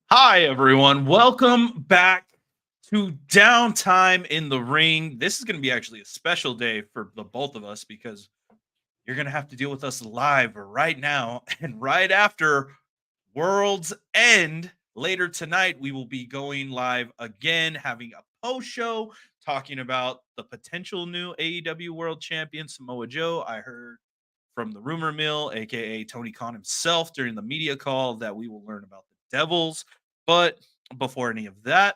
Hi, everyone. Welcome back to Downtime in the Ring. This is going to be actually a special day for the both of us because you're going to have to deal with us live right now and right after World's End. Later tonight, we will be going live again, having a post show talking about the potential new AEW World Champion Samoa Joe. I heard from the rumor mill, aka Tony Khan himself, during the media call that we will learn about the Devils. But before any of that,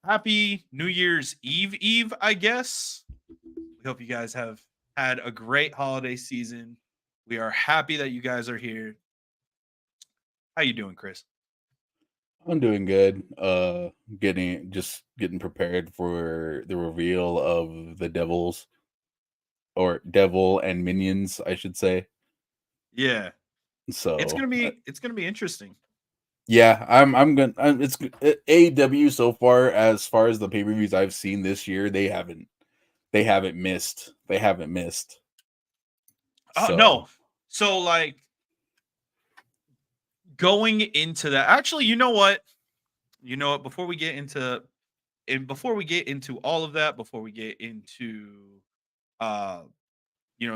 happy New Year's Eve, I guess. We hope you guys have had a great holiday season. We are happy that you guys are here. How you doing, Chris? I'm doing good. Getting prepared for the reveal of the devils or devil and minions, I should say. Yeah, it's So, gonna be it's gonna be interesting. yeah, I'm gonna. It's AEW so far as the pay per views I've seen this year, they haven't missed. They haven't missed. Oh no, So, so like going into that. Actually, you know what? You know what? Before we get into all of that, before we get into uh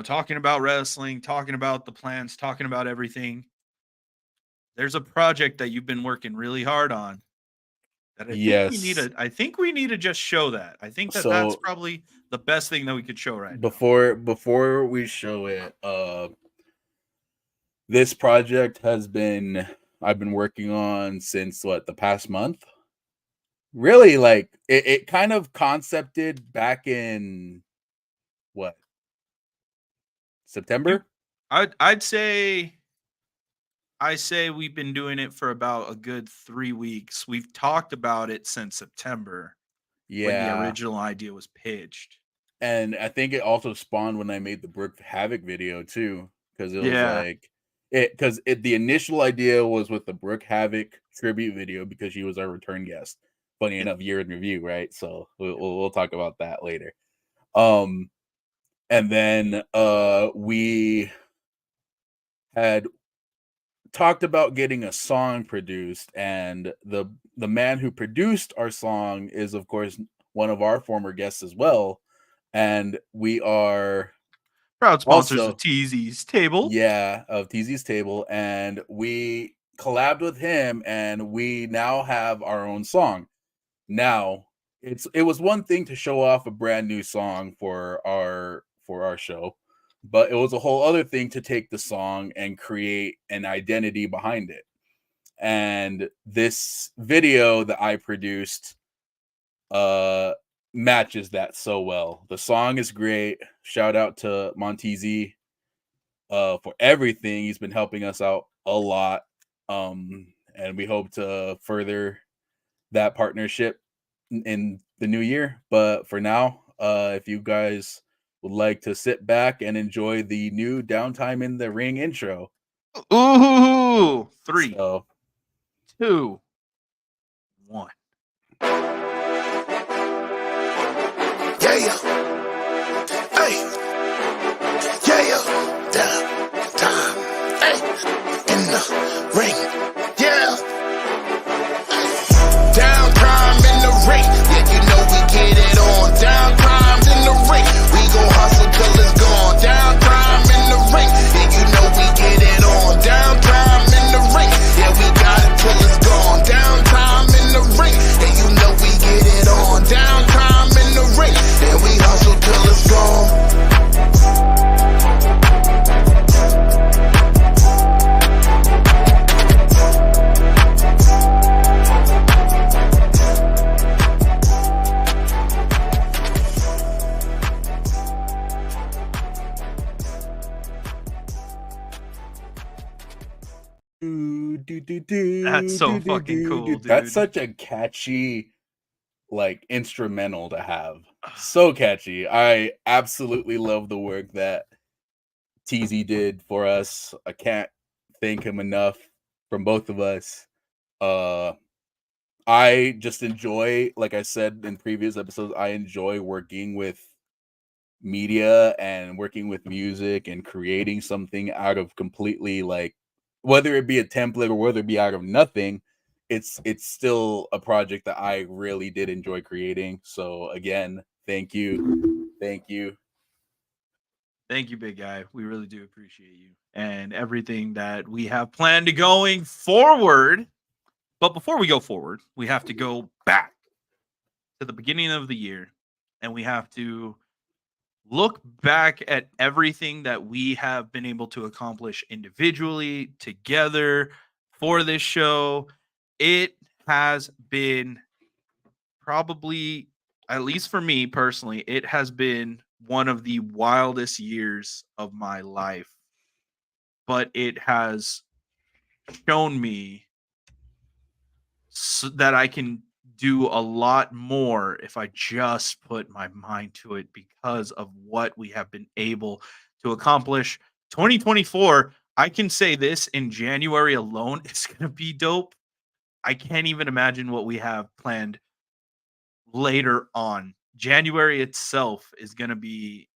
talking about wrestling, talking about the plans, talking about everything. There's a project that you've been working really hard on that yes. I think we need to just show that. I think that that's So probably the best thing that we could show right now. before we show it, this project has been I've been working on since the past month. Really, like it kind of concepted back in what, You September? I'd say I say we've been doing it for about a good 3 weeks. We've talked about it since September when the Yeah. original idea was pitched. And I think it also spawned when I made the Brooke Havoc video too, because it was Yeah. like it the initial idea was with the Brooke Havoc tribute video because she was our return guest. Funny enough, year in review, right? So we'll talk about that later. Um, and then we had talked about getting a song produced, and the man who produced our song is of course one of our former guests as well, and we are Proud sponsors of also, TZ's Table. yeah, of TZ's Table, and we collabed with him, and we now have our own song. Now, it was one thing to show off a brand new song for our show, but it was a whole other thing to take the song and create an identity behind it. And this video that I produced uh matches that so well. The song is great. Shout out to Montezi for everything. He's been helping us out a lot. And we hope to further that partnership in the new year. But for now, if you guys would like to sit back and enjoy the new Downtime in the Ring intro. Ooh, three, So, 2, 1. Yeah, hey, yeah, down, time, hey, in the ring, yeah, down time in the ring, yeah, you know we get it on, down time in the ring, we gon' hustle till it's gone, down time in the ring, yeah, you know we get it on, down time in the ring, yeah, we got it till it's gone, down time in the ring, yeah, you know we get it on, down time in the ring, yeah, we hustle till it's gone. That's so fucking cool, That's dude. such a catchy like instrumental to have. So catchy. I absolutely love the work that TZ did for us. I can't thank him enough from both of us. Uh I just enjoy, like I said in previous episodes, I enjoy working with media and working with music and creating something out of completely, like, whether it be a template or whether it be out of nothing. it's still a project that I really did enjoy creating. So again, thank you. Thank you, big guy. We really do appreciate you and everything that we have planned going forward. But before we go forward, we have to go back to the beginning of the year and we have to look back at everything that we have been able to accomplish individually, together for this show. It has been probably, at least for me personally, it has been one of the wildest years of my life. But it has shown me that I can do a lot more if I just put my mind to it because of what we have been able to accomplish. 2024, I can say this in January alone, it's going to be dope. I can't even imagine what we have planned later on. January itself is going to be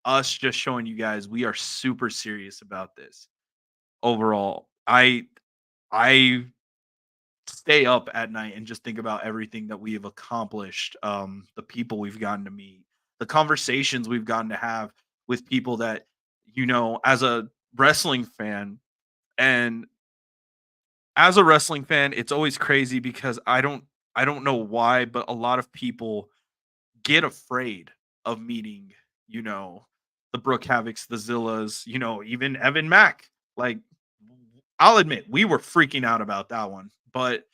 us just showing you guys we are super serious about this. Overall, I stay up at night and just think about everything that we have accomplished, the people we've gotten to meet, the conversations we've gotten to have with people that, as a wrestling fan. And as a wrestling fan, it's always crazy because I don't know why, but a lot of people get afraid of meeting, the Brooke Havocs, the Zillas, even Evan Mack. Like, I'll admit, we were freaking out about that one, but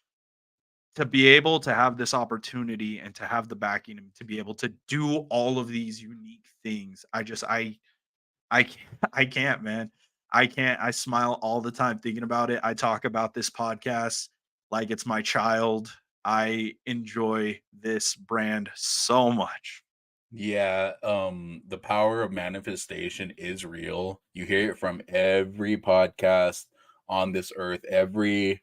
to be able to have this opportunity and to have the backing and to be able to do all of these unique things, I can't, I can't, man. I can't. I smile all the time thinking about it. I talk about this podcast like it's my child. I enjoy this brand so much. Yeah, the power of manifestation is real. You hear it from every podcast on this earth, every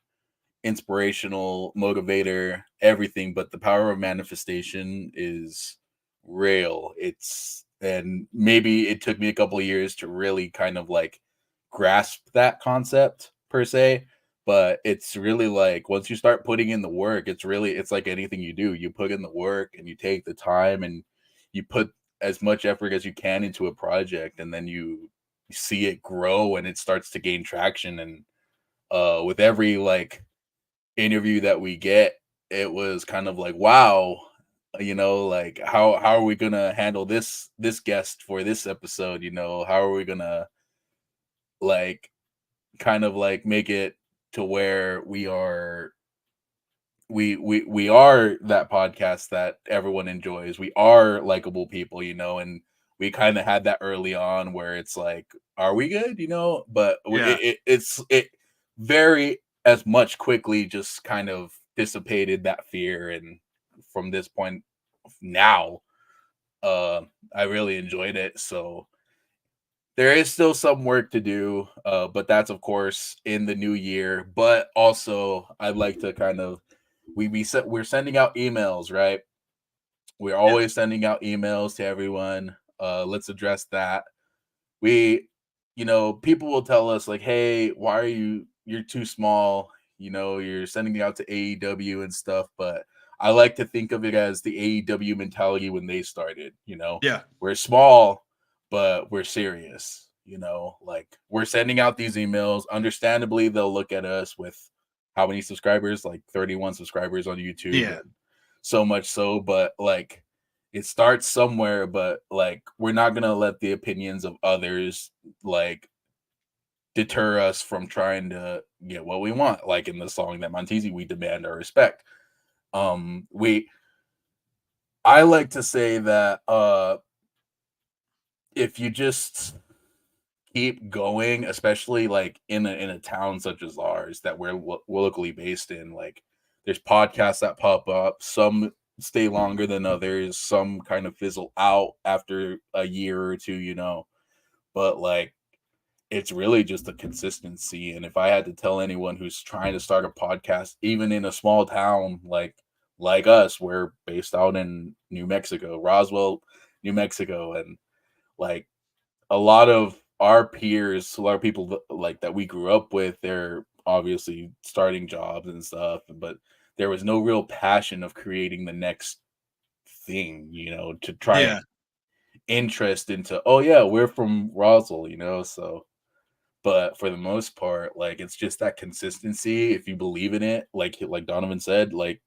inspirational motivator, everything, but the power of manifestation is real. And maybe it took me a couple of years to really kind of like grasp that concept per se, but it's really like once you start putting in the work, it's like anything you do. You put in the work and you take the time and you put as much effort as you can into a project, and then you see it grow and it starts to gain traction. And with every like interview that we get, it was kind of like, wow, like how are we gonna handle this guest for this episode? How are we gonna like kind of like make it to where we are that podcast that everyone enjoys. We are likable people, and we kind of had that early on where it's like, are we good? But Yeah. it very as much quickly just kind of dissipated that fear. And from this point now, I really enjoyed it. So there is still some work to do, but that's of course in the new year. But also, I'd like to kind of we're sending out emails, right? We're Yeah. always sending out emails to everyone. Let's address that. We, people will tell us like, "Hey, why are you're too small? You're sending it out to AEW and stuff." But I like to think of it as the AEW mentality when they started. Yeah. We're small, but we're serious. Like we're sending out these emails. Understandably, they'll look at us with how many subscribers, like 31 subscribers on YouTube. Yeah. And so much so, but like it starts somewhere, but like we're not gonna let the opinions of others like deter us from trying to get what we want. Like in the song that Montezi, we demand our respect. I like to say that if you just keep going, especially like in a town such as ours that we're locally based in, like there's podcasts that pop up. Some stay longer than others. Some kind of fizzle out after a year or two, but like it's really just a consistency. And if I had to tell anyone who's trying to start a podcast, even in a small town like us, we're based out in New Mexico, Roswell, New Mexico, and like a lot of our peers, a lot of people like that we grew up with, they're obviously starting jobs and stuff, but there was no real passion of creating the next thing, to try Yeah. and interest into, oh yeah, we're from Roswell, so. But for the most part, like, it's just that consistency. If you believe in it, like Donovan said, like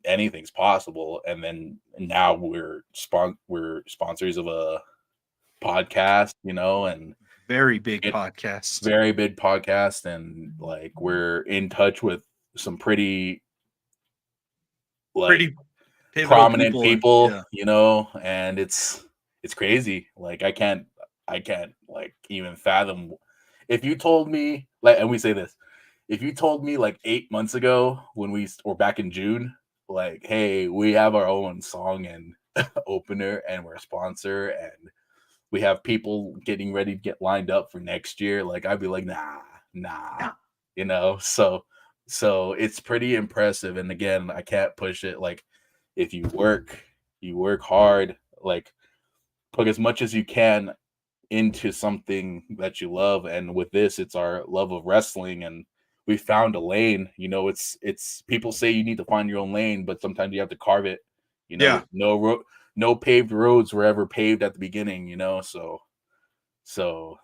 anything's possible. And then now we're sponsors of a podcast, and Very big it podcast. very big podcast, and like we're in touch with some pretty like Pretty pivotal prominent people, Yeah. and it's crazy. Like I can't like even fathom if you told me, like, and we say this, if you told me like 8 months ago when we or back in June, like, hey, we have our own song and opener and we're a sponsor and we have people getting ready to get lined up for next year, like I'd be like, nah, so it's pretty impressive. And again, I can't push it. Like, if you work hard, like put as much as you can into something that you love. And with this, it's our love of wrestling, and we found a lane. It's people say you need to find your own lane, but sometimes you have to carve it. Yeah. No paved roads were ever paved at the beginning, so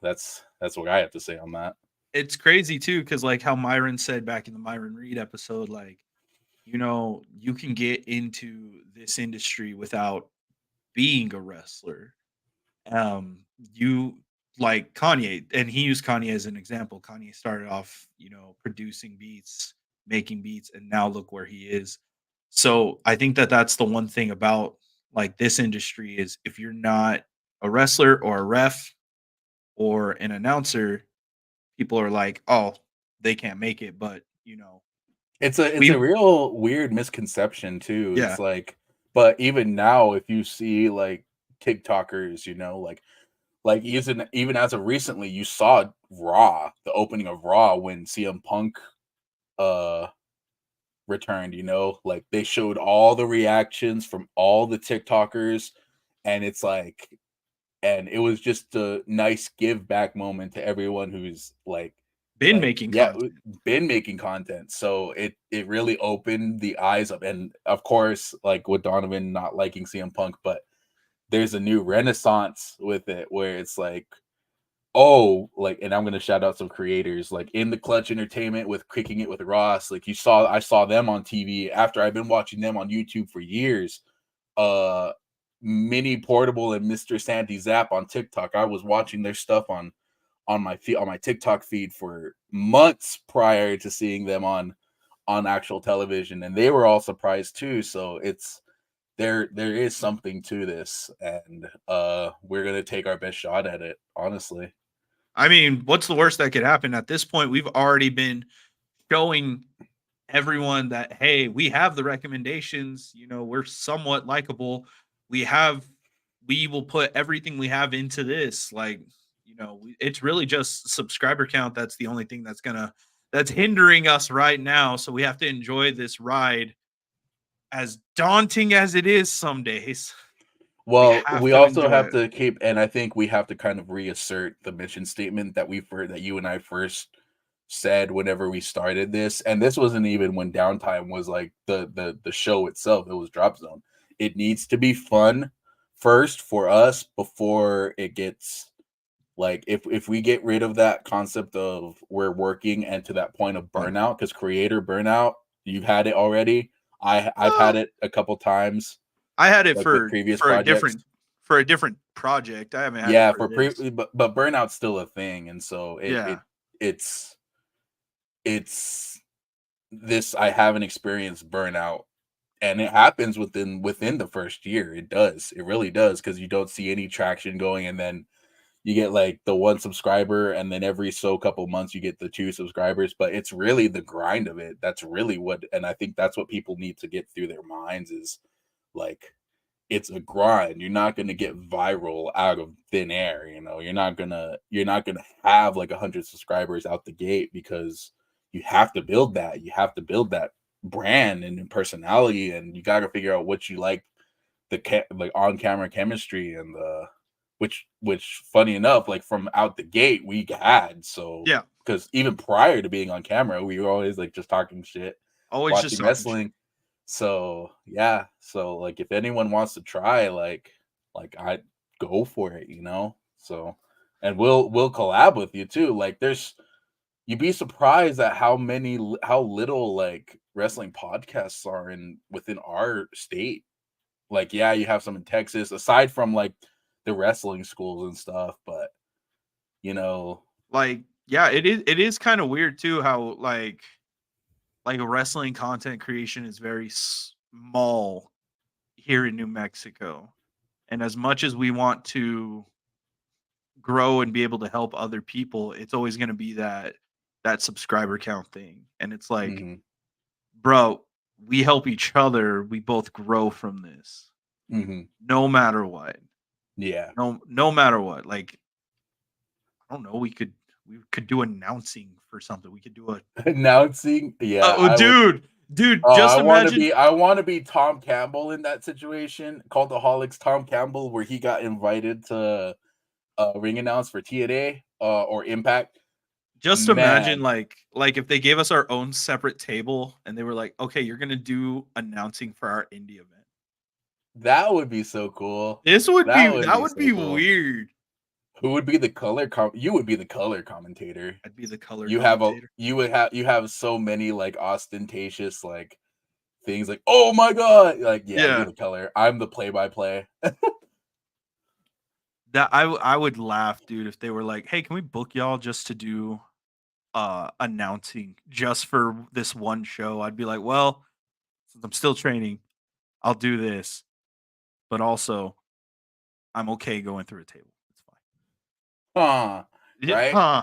that's what I have to say on that. It's crazy too, because like how Myron said back in the Myron Reed episode, like, you can get into this industry without being a wrestler. You like Kanye, and he used Kanye as an example. Kanye started off, producing beats, making beats, and now look where he is. So I think that that's the one thing about like this industry is if you're not a wrestler or a ref or an announcer, people are like, oh, they can't make it. But It's a we real weird misconception too. yeah, It's like, but even now, if you see like TikTokers, like even as of recently, you saw Raw, the opening of Raw when CM Punk uh returned, like they showed all the reactions from all the TikTokers, and it's like, and it was just a nice give back moment to everyone who's been making content. been making content. So it really opened the eyes up. And of course, like with Donovan not liking CM Punk, but there's a new renaissance with it where it's like, oh, like, and I'm gonna shout out some creators like In the Clutch Entertainment with Kicking It with Ross. Like I saw them on TV after I've been watching them on YouTube for years. Mini Portable and Mr. Sandy Zap on TikTok. I was watching their stuff on my TikTok feed for months prior to seeing them on actual television, and they were all surprised too. So there is something to this, and we're gonna take our best shot at it, honestly. I mean, what's the worst that could happen? At this point, we've already been showing everyone that, hey, we have the recommendations, we're somewhat likable. We will put everything we have into this. Like, it's really just subscriber count. That's the only thing that's hindering us right now. So we have to enjoy this ride, as daunting as it is some days. Well, we to also enjoy have it. to keep, and I think we have to kind of reassert the mission statement that that you and I first said whenever we started this. And this wasn't even when Downtime was like the show itself. It was Drop Zone. It needs to be fun first for us before it gets like, if we get rid of that concept of we're working and to that point of burnout, because creator burnout, you've had it already. I've had it a couple times. I had it like with for previous a projects. different project. I haven't had Yeah, it for this. but burnout's still a thing, and so it's this. I haven't experienced burnout, and it happens within the first year. It does, it really does, because you don't see any traction going, and then you get like the 1 subscriber, and then every so couple months you get the 2 subscribers. But it's really the grind of it. That's really what, and I think that's what people need to get through their minds is like, it's a grind. You're not going to get viral out of thin air. You're not gonna have like 100 subscribers out the gate, because you have to build that. You have to build that brand and personality, and you got to figure out what you like, like on camera chemistry, and which funny enough, like from out the gate we had. So Yeah. because even prior to being on camera, we were always like just talking shit, Always just watching talking shit. wrestling. So yeah, so like if anyone wants to try, like I go for it, you know. So, and we'll collab with you too. Like you'd be surprised at how little like wrestling podcasts are within our state. Like, yeah, you have some in Texas, aside from like the wrestling schools and stuff, but you know, Like, yeah, it is kind of weird too how like wrestling content creation is very small here in New Mexico. And as much as we want to grow and be able to help other people, it's always going to be that subscriber count thing. And it's like, mhm, bro, we help each other, we both grow from this. mhm, No matter what. yeah, No matter what. Like, I don't know, we could do announcing for something. We could do a announcing, yeah, oh, I would. dude, Oh, just imagine. I want to be Tom Campbell in that situation. Cultaholics Tom Campbell, where he got invited to ring announce for TNA or Impact. Just imagine Man, like if they gave us our own separate table and they were like, "Okay, you're going to do announcing for our indie event." that would be so cool. That That would so be cool. weird. Who would be the you would be the color commentator. I'd be the color commentator. You have so many like ostentatious like things like, oh my god, like yeah, you're Yeah. the color. I'm the play by play. That I would laugh, dude, if they were like, "Hey, can we book y'all just to do announcing just for this one show?" I'd be like, "Well, since I'm still training, I'll do this, but also I'm okay going through a table. It's fine." Huh. Yeah, Right? huh.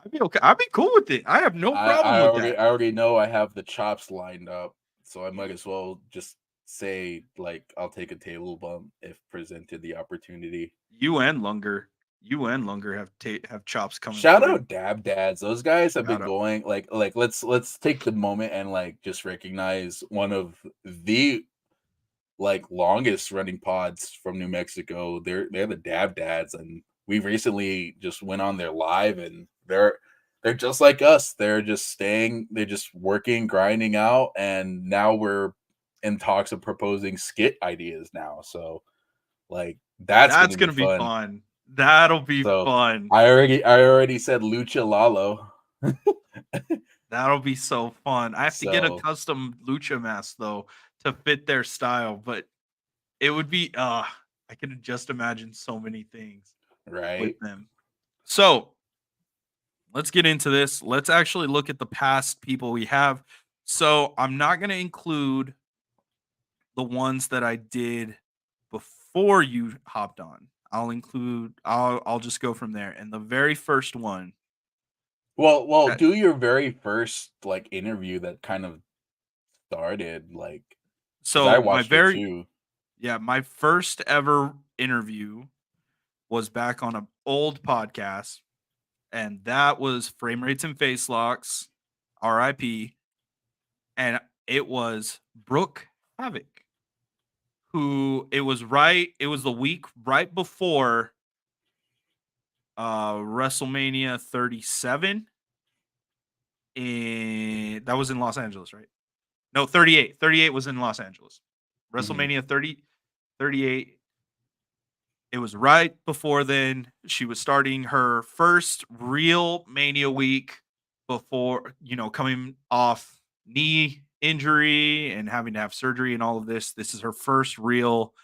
I'd be okay. I'd be cool with it. I have no problem with that. I already know I have the chops lined up, so I might as well just say like I'll take a table bump if presented the opportunity. You and Lunger have chops coming Shout for you. out Dab Dads. Those guys have Shout been out. going like let's take the moment and like just recognize one of the like longest running pods from New Mexico. They're the Dab Dads, and we recently just went on their live, and they're just like us. They're just working, grinding out, and now we're in talks of proposing skit ideas now. So like that's That's gonna be gonna be fun. fun. That'll be So fun. I already said Lucha Lalo. That'll be so fun. I have to get a So custom lucha mask though to fit their style, but it would be I can just imagine so many things with right. them. So let's get into this. Let's actually look at the past people we have. So I'm not going to include the ones that I did before you hopped on. I'll just go from there. And the very first one Well, that do your very first like interview that kind of started like because I so my watched it very too. yeah, my first ever interview was back on an old podcast, and that was Frame Rates and Face Locks, RIP, and it was Brooke Havoc, who it was the week right before WrestleMania 37, and that was in Los Angeles, right? No, 38. 38 was in Los Angeles. Mhm. WrestleMania 38. It was right before then. She was starting her first real Mania week before, coming off knee injury and having to have surgery and all of this. This is her first real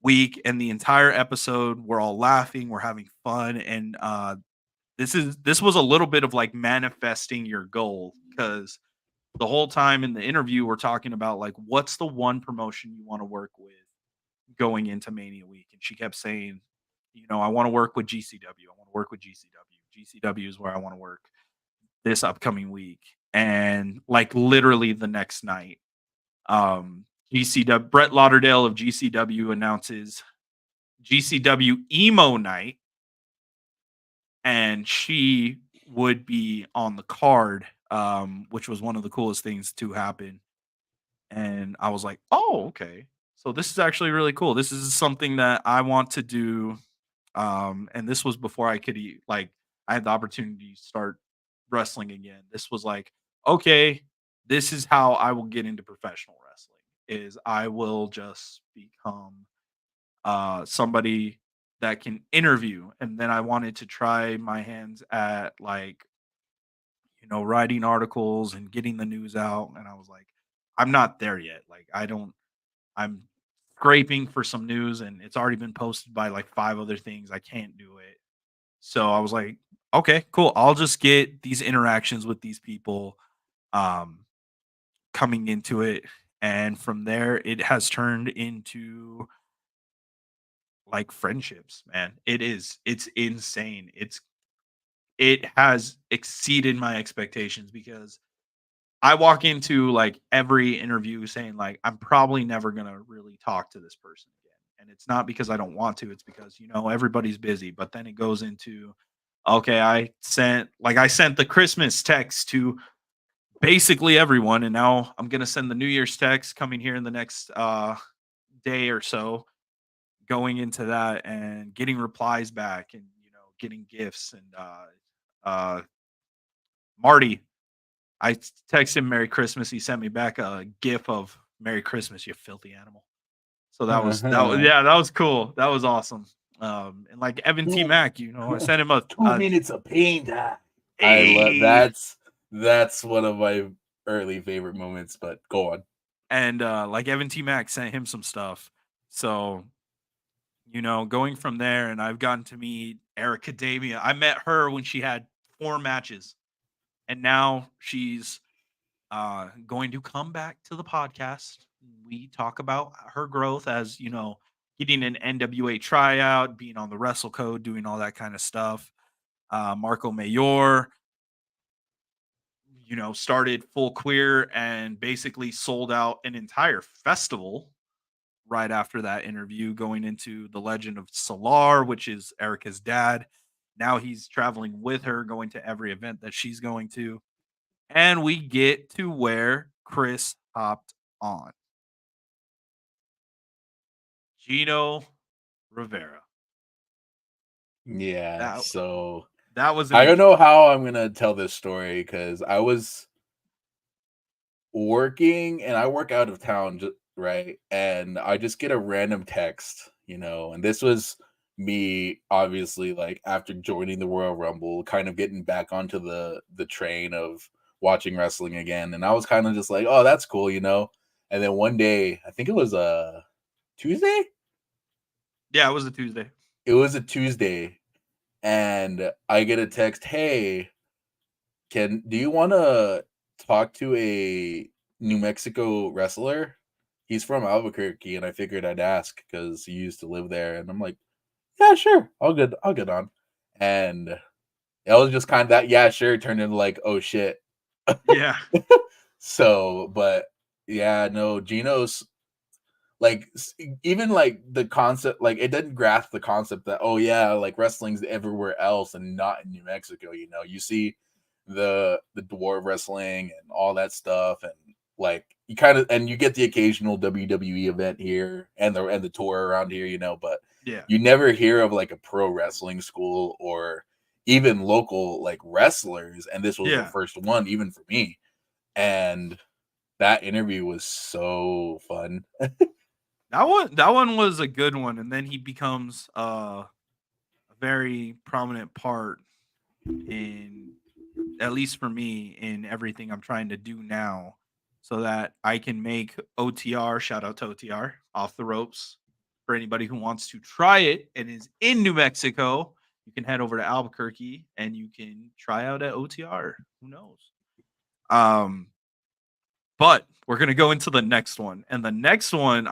week, and the entire episode we're all laughing, we're having fun, and this was a little bit of like manifesting your goal, because the whole time in the interview we're talking about like what's the one promotion you want to work with going into Mania week, and she kept saying, I want to work with GCW. I want to work with GCW. GCW is where I want to work this upcoming week. And like literally the next night, GCW Brett Lauderdale of GCW announces GCW emo night, and she would be on the card, which was one of the coolest things to happen. And I was like, oh, okay. So this is actually really cool. This is something that I want to do. And this was before I could like I had the opportunity to start wrestling again. This was like, okay, this is how I will get into professional wrestling. Is I will just become somebody that can interview, and then I wanted to try my hands at like writing articles and getting the news out, and I was like, I'm not there yet. Like I don't I'm scraping for some news and it's already been posted by like five other things. I can't do it. So I was like, okay, cool. I'll just get these interactions with these people um coming into it, and from there it has turned into like friendships, man. It's insane. It has exceeded my expectations because I walk into like every interview saying like I'm probably never going to really talk to this person again. And it's not because I don't want to, it's because everybody's busy, but then it goes into okay, I sent the Christmas text to basically everyone, and now I'm going to send the New Year's text coming here in the next day or so, going into that and getting replies back, and getting gifts, and uh Marty, I texted him Merry Christmas. He sent me back a gif of Merry Christmas, you filthy animal. So Uh-huh. that was cool. That was awesome. And like Evan T. Two, Mack, I sent him a, 2 minutes of pain time. I love hey, that's one of my early favorite moments, but go on. and like Evan T. Mack sent him some stuff. So going from there, and I've gotten to meet Erica Damia. I met her when she had 4 matches, and now she's going to come back to the podcast. We talk about her growth as getting an NWA tryout, being on the Wrestle Code, doing all that kind of stuff. Marco Mayor, started full queer and basically sold out an entire festival right after that interview, going into the Legend of Solar, which is Erica's dad. Now he's traveling with her, going to every event that she's going to. And we get to where Chris hopped on. Gino Rivera. Yeah, That so that was I don't amazing. know how I'm gonna tell this story because I was working and I work out of town, right? And I just get a random text, and this was me obviously like after joining the Royal Rumble, kind of getting back onto the train of watching wrestling again. And I was kind of just like, oh, that's cool. And then one day, I think it was a Tuesday. Yeah, it was a Tuesday. It was a Tuesday, and I get a text, hey, do you want to talk to a New Mexico wrestler? He's from Albuquerque, and I figured I'd ask because he used to live there. And I'm like, yeah, sure, I'll get on. And it was just kind of that, yeah, sure, turned into like, oh shit. Yeah. So, but yeah, no, Gino's like even like the concept, like it didn't grasp the concept that yeah, like wrestling's everywhere else and not in New Mexico. You see the dwarf wrestling and all that stuff, and like you kind of and you get the occasional WWE event here and the tour around here, but Yeah. you never hear of like a pro wrestling school or even local like wrestlers, and this was the Yeah. first one even for me. And that interview was so fun. That one was a good one, and then he becomes a very prominent part in, at least for me, in everything I'm trying to do now, so that I can make OTR, shout out to OTR, off the ropes. For anybody who wants to try it and is in New Mexico, you can head over to Albuquerque and you can try out at OTR. Who knows? But we're gonna go into the next one, and the next one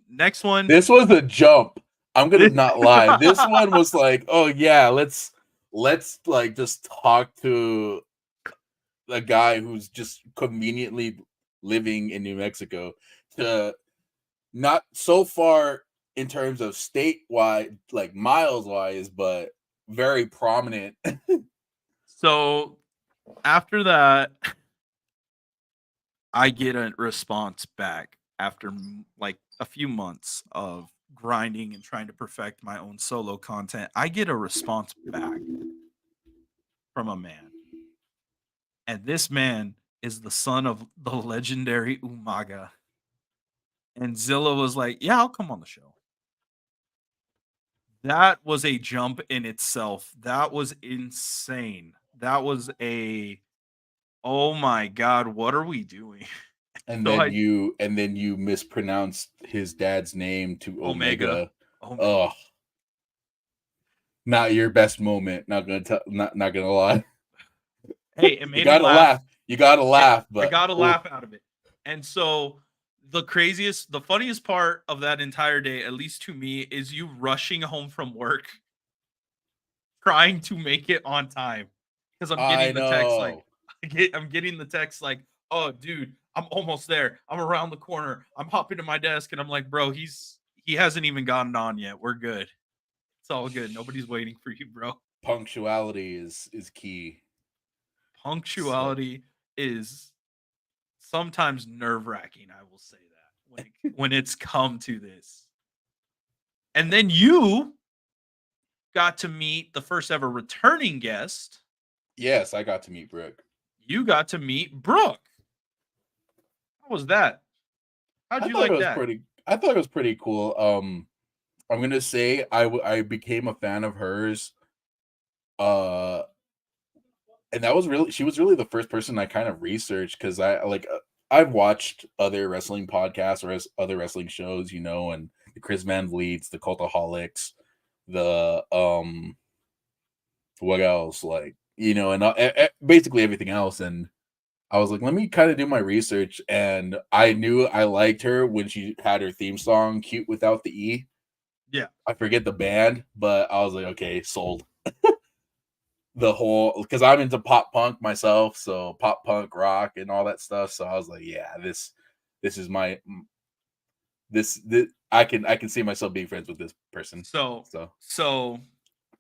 next one. This was a jump. I'm gonna not lie. This one was like, oh yeah, let's like just talk to a guy who's just conveniently living in New Mexico, to not so far in terms of statewide, like miles wise, but very prominent. So after that, I get a response back after like a few months of grinding and trying to perfect my own solo content. I get a response back from a man. And this man is the son of the legendary Umaga. And Zilla was like, "Yeah, I'll come on the show." That was a jump in itself. That was insane. That was a, oh my god, what are we doing? And So then I you mispronounced his dad's name to Omega. Omega. Oh, not your best moment. Not gonna lie. Hey, it You made me gotta laugh. laugh. You gotta laugh. But I got a oof. laugh out of it. And so the funniest part of that entire day, at least to me, is you rushing home from work, trying to make it on time. Because I'm I getting the text like, know. I'm getting the text like, "Oh, dude, I'm almost there. I'm around the corner. I'm hopping to my desk," and I'm like, "Bro, he hasn't even gotten on yet. We're good. It's all good. Nobody's waiting for you, bro." Punctuality is key. So, Punctuality is sometimes nerve-wracking, I will say that, when it's come to this. And then you got to meet the first ever returning guest. yes, I got to meet Brooke. You got to meet Brooke. How was that? How'd I you thought like it was that? I thought it was pretty cool. I'm gonna say I became a fan of hers. Uh, and that was really she was really the first person I kind of researched because I've watched other wrestling podcasts or other wrestling shows, and the Chris Van Vliets, the Cultaholics, the what else, and basically everything else. And I was like, let me kind of do my research, and I knew I liked her when she had her theme song, "Cute Without the E." Yeah. I forget the band, but I was like, okay, sold. The whole, because I'm into pop punk myself, so pop punk rock and all that stuff. So I was like, yeah, this is my this I can see myself being friends with this person. So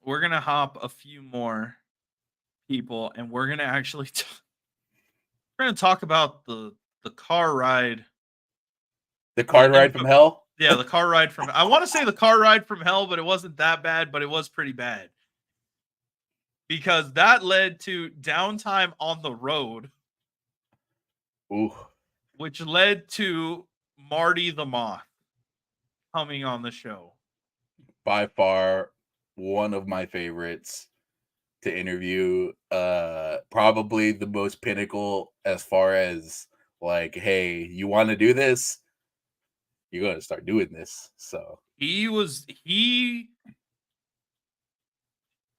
we're gonna hop a few more people, and we're gonna actually we're gonna talk about the car ride. The car The ride from hell. Yeah, the car ride from, I want to say the car ride from hell, but it wasn't that bad, but it was pretty bad. Because that led to downtime on the road, Ooh, which led to Marty the Moth coming on the show. by far one of my favorites to interview. Probably the most pinnacle as far as like, hey, you want to do this? You're gonna start doing this. So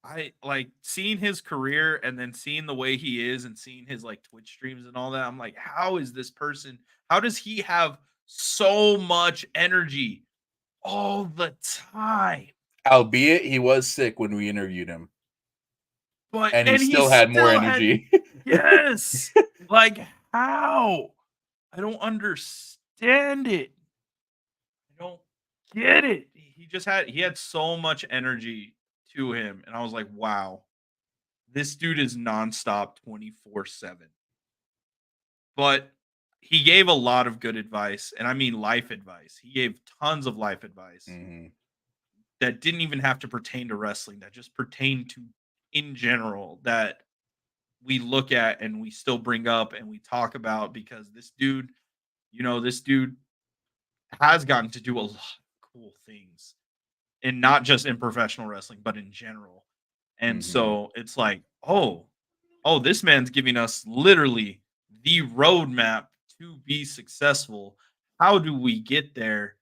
I like seeing his career and then seeing the way he is and seeing his like Twitch streams and all that. I'm like, how is this person? How does he have so much energy all the time? albeit he was sick when we interviewed him, and he And still had more energy. Yes. Like how? I don't understand it. I don't get it. He had so much energy to him, and I was like, wow, this dude is nonstop 24/7. But he gave a lot of good advice, and I mean life advice. He gave tons of life advice Mhm. that didn't even have to pertain to wrestling, that just pertained to in general, that we look at and we still bring up and we talk about, because this dude has gotten to do a lot of cool things, and not just in professional wrestling, but in general. And Mhm. so it's like, oh, this man's giving us literally the roadmap to be successful. How do we get there?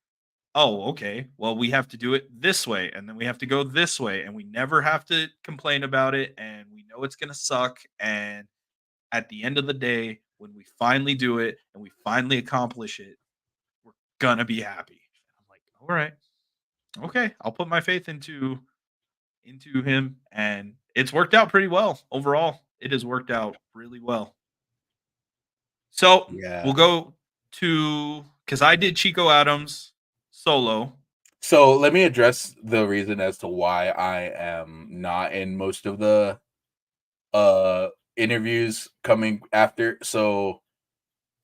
Oh, okay. Well, we have to do it this way, and then we have to go this way, and we never have to complain about it, and we know it's gonna suck. And at the end of the day, when we finally do it and we finally accomplish it, we're gonna be happy. I'm like, all right, okay, I'll put my faith into him, and it's worked out pretty well overall. It has worked out really well. So Yeah. we'll go to, because I did Chico Adams solo. So let me address the reason as to why I am not in most of the interviews coming after. So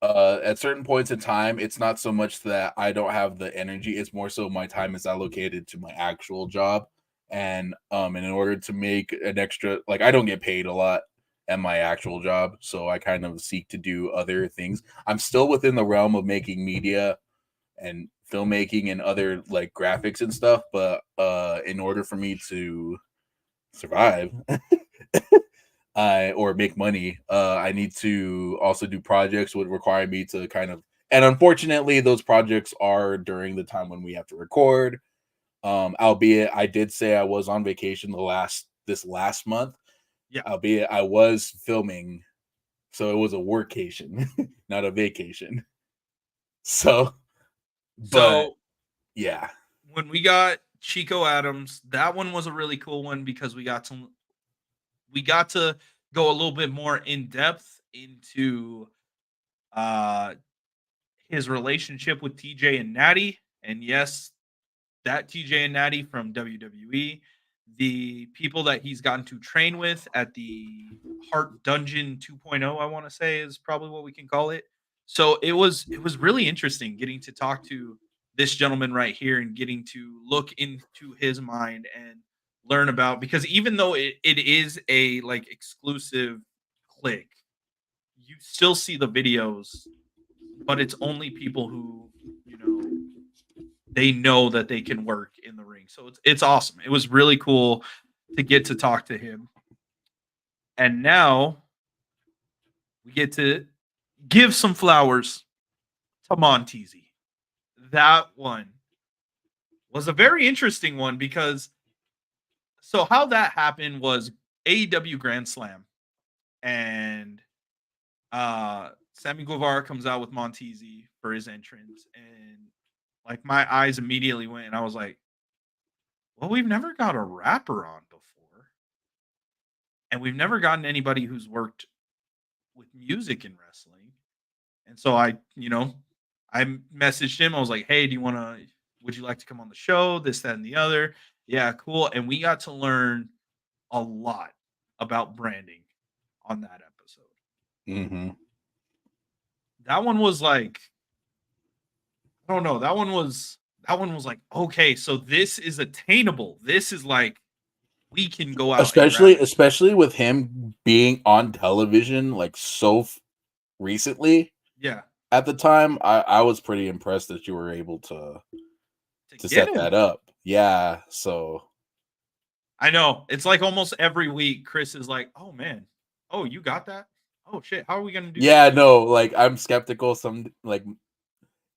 at certain points in time, it's not so much that I don't have the energy, it's more so my time is allocated to my actual job. And in order to make an extra, like, I don't get paid a lot at my actual job, so I kind of seek to do other things. I'm still within the realm of making media and filmmaking and other like graphics and stuff, but in order for me to survive or make money, I need to also do projects would require me to kind of, and unfortunately those projects are during the time when we have to record. Albeit I did say I was on vacation this last month. Yeah. Albeit I was filming, so it was a workcation, not a vacation. So So yeah. when we got Chico Adams, that one was a really cool one because we got to go a little bit more in depth into his relationship with TJ and Natty. And yes, that TJ and Natty from WWE, the people that he's gotten to train with at the Heart Dungeon 2.0, I want to say is probably what we can call it. So it was really interesting getting to talk to this gentleman right here and getting to look into his mind and learn about, because even though it is a like exclusive click, you still see the videos, but it's only people who, they know that they can work in the ring. So it's awesome. It was really cool to get to talk to him. And now we get to give some flowers to Montezzi. That one was a very interesting one because so how that happened was AEW Grand Slam, and Sammy Guevara comes out with Montezzi for his entrance, and like my eyes immediately went, and I was like, well, we've never got a rapper on before. And we've never gotten anybody who's worked with music in wrestling. And so I messaged him. I was like, hey, would you like to come on the show? This, that, and the other. Yeah, cool. And we got to learn a lot about branding on that episode. Mm-hmm. That one was like, I don't know. That one was like, okay, so this is attainable. This is like, we can go out, especially with him being on television like recently. Yeah. At the time, I was pretty impressed that you were able to set that up. Yeah. So I know it's like almost every week Chris is like, oh man, oh, you got that? Oh shit, how are we gonna do that? No, like I'm skeptical some like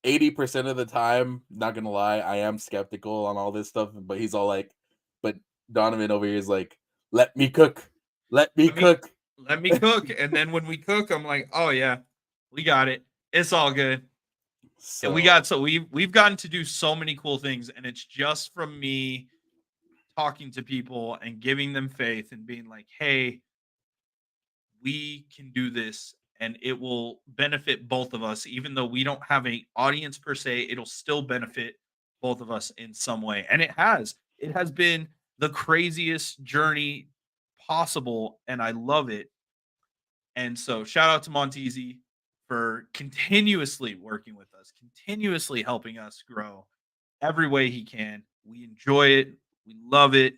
80% of the time, not gonna lie, I am skeptical on all this stuff, but he's all like, but Donovan over here is like, let me cook. Let me cook. And then when we cook, I'm like, oh yeah, we got it. It's all good. So and we've gotten to do so many cool things, and it's just from me talking to people and giving them faith and being like, hey, we can do this and it will benefit both of us. Even though we don't have an audience per se, it'll still benefit both of us in some way. And it has been the craziest journey possible, and I love it. And so shout out to Montezzi for continuously working with us, continuously helping us grow every way he can. We enjoy it. We love it.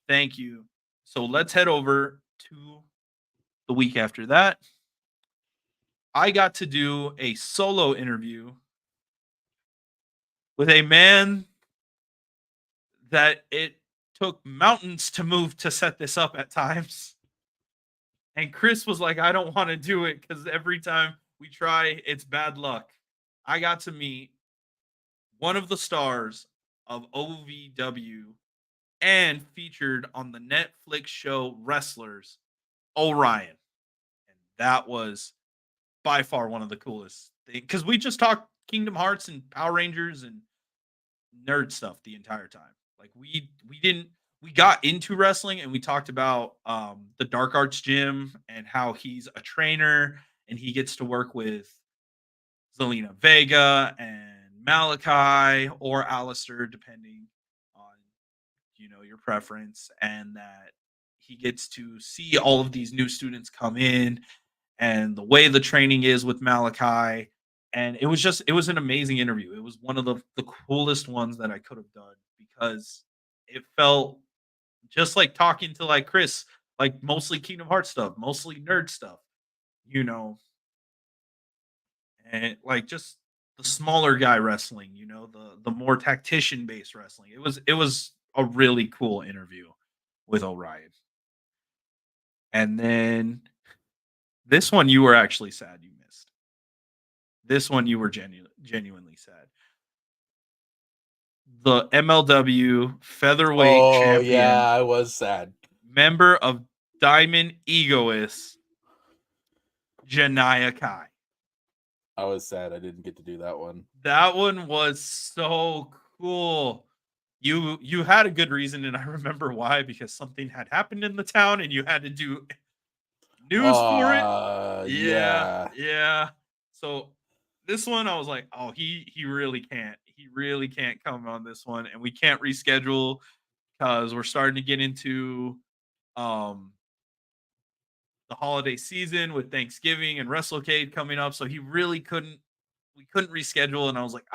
Thank you. So let's head over to the week after that. I got to do a solo interview with a man that it took mountains to move to set this up at times. And Chris was like, I don't want to do it because every time we try, it's bad luck. I got to meet one of the stars of OVW and featured on the Netflix show Wrestlers, Orion. And that was by far one of the coolest things, because we just talked Kingdom Hearts and Power Rangers and nerd stuff the entire time. Like we got into wrestling and we talked about the Dark Arts gym and how he's a trainer and he gets to work with Zelina Vega and Malachi or Alistair, depending on your preference, and that he gets to see all of these new students come in and the way the training is with Malachi. And it was an amazing interview. It was one of the coolest ones that I could have done because it felt just like talking to like Chris, like mostly Kingdom Hearts stuff, mostly nerd stuff, you know, and like just the smaller guy wrestling, the more tactician based wrestling. It was a really cool interview with Orion. And then this one you were actually sad you missed. This one you were genuinely sad. The MLW featherweight Oh champion, yeah, I was sad. member of Diamond Egoists, Janaya Kai. I was sad I didn't get to do that one. That one was so cool. You had a good reason, and I remember why, because something had happened in the town and you had to do news for it. Yeah. Yeah. So this one I was like, oh, he really can't. He really can't come on this one, and we can't reschedule because we're starting to get into um the holiday season with Thanksgiving and WrestleCade coming up. So we couldn't reschedule. And I was like,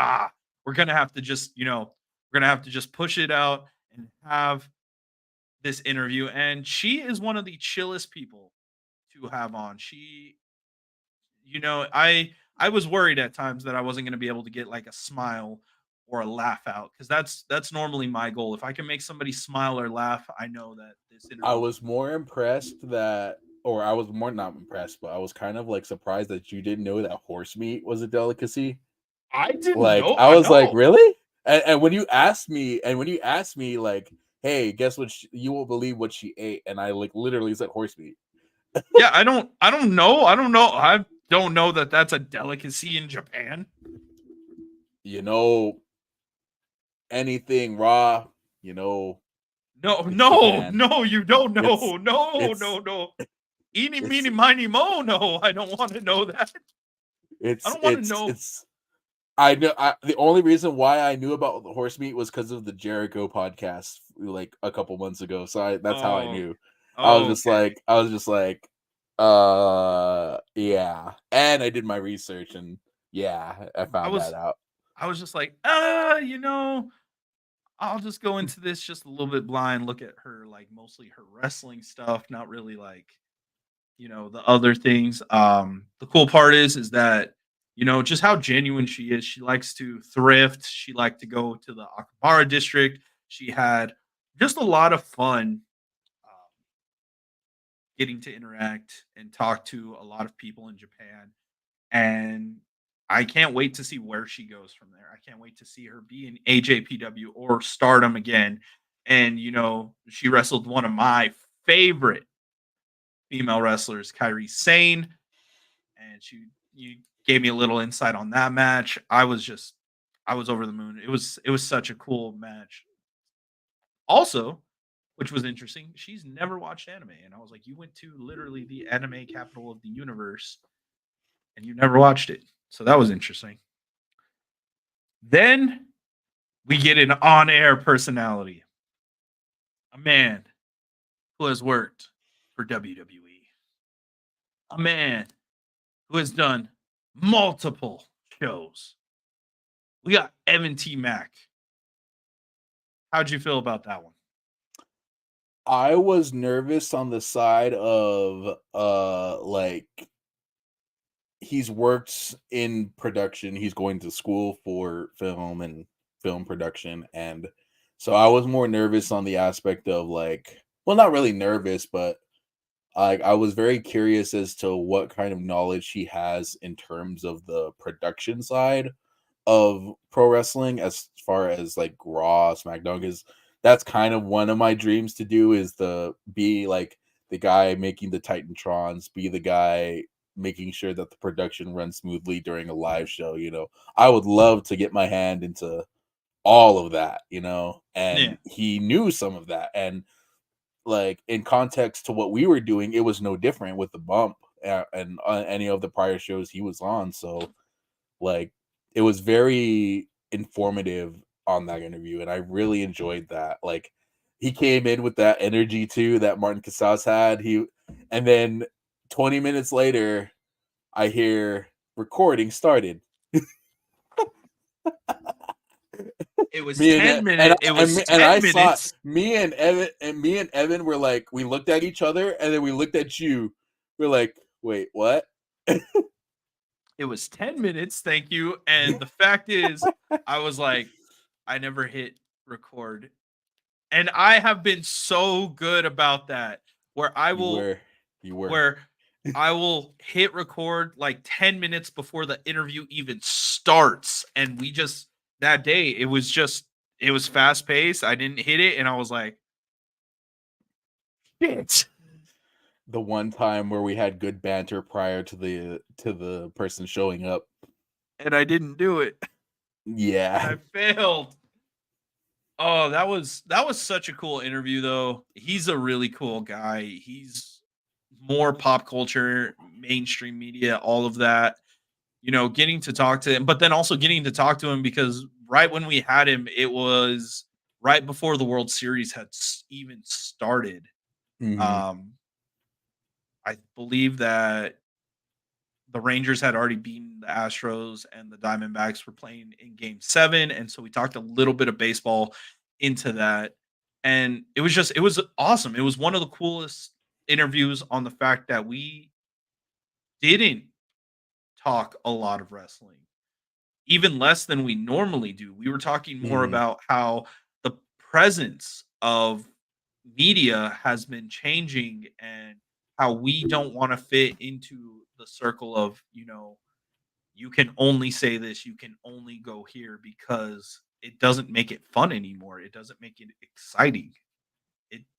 we're gonna have to just, we're gonna have to just push it out and have this interview. And she is one of the chillest people to have on. I was worried at times that I wasn't gonna be able to get like a smile or a laugh out, because that's normally my goal. If I can make somebody smile or laugh, I know that this interview. I was more impressed or I was more not impressed, but I was kind of like surprised that you didn't know that horse meat was a delicacy. I didn't Like know. I was like, know. really? And when you asked me, like, hey, guess what? You won't believe what she ate, and I like literally said horse meat. Yeah, I don't know. I don't know that that's a delicacy in Japan. Anything raw, No, Japan. no, you don't know. It's- No. Eeny, it's- meeny, miny, mo. No, I don't want to know that. I don't want to know. I know. The only reason why I knew about the horse meat was because of the Jericho podcast, like a couple months ago. So that's how I knew. I was just like, yeah. And I did my research, and yeah, I found that out. I was just like, I'll just go into this just a little bit blind, look at her, like mostly her wrestling stuff, not really like, the other things. The cool part is that, just how genuine she is. She likes to thrift. She liked to go to the Akabara district. She had just a lot of fun getting to interact and talk to a lot of people in Japan. And I can't wait to see where she goes from there. I can't wait to see her be in AJPW or Stardom again. And, she wrestled one of my favorite female wrestlers, Kairi Sane. And you gave me a little insight on that match. I was over the moon. It was such a cool match. Also, which was interesting, she's never watched anime. And I was like, you went to literally the anime capital of the universe and you never watched it. So that was interesting. Then we get an on-air personality, a man who has worked for WWE, a man who has done multiple shows. We got Evan T. Mack. How'd you feel about that one? I was nervous on the side of like he's worked in production. He's going to school for film and film production, and so I was more nervous on the aspect of like, well, not really nervous, but I was very curious as to what kind of knowledge he has in terms of the production side of pro wrestling, as far as like Raw, SmackDown, because that's kind of one of my dreams to do, is to be like the guy making the Titantrons, be the guy making sure that the production runs smoothly during a live show. I would love to get my hand into all of that, and he knew some of that. And like in context to what we were doing, it was no different with the bump and on any of the prior shows he was on. So like it was very informative on that interview, and I really enjoyed that. Like he came in with that energy too that Martin Casas had. And then 20 minutes later, I hear recording started. It was Me 10 and minutes. It was 10 I saw minutes. me and Evan were like, we looked at each other and then we looked at you. We're like, wait, what? It was 10 minutes. Thank you. And the fact is, I was like, I never hit record. And I have been so good about that where You were. where I will hit record like 10 minutes before the interview even starts. And we just that day, it was fast paced. I didn't hit it, and I was like, shit. The one time where we had good banter prior to the person showing up. And I didn't do it. Yeah. I failed. Oh, that was such a cool interview though. He's a really cool guy. He's more pop culture, mainstream media, all of that. You know, getting to talk to him, but then also getting to talk to him because right when we had him, it was right before the World Series had even started. Mhm. I believe that the Rangers had already beaten the Astros and the Diamondbacks were playing in game 7. And so we talked a little bit of baseball into that. And it was awesome. It was one of the coolest interviews on the fact that we didn't talk a lot of wrestling, even less than we normally do. We were talking more Mhm. about how the presence of media has been changing and how we don't want to fit into the circle of, you can only say this, you can only go here because it doesn't make it fun anymore. It doesn't make it exciting.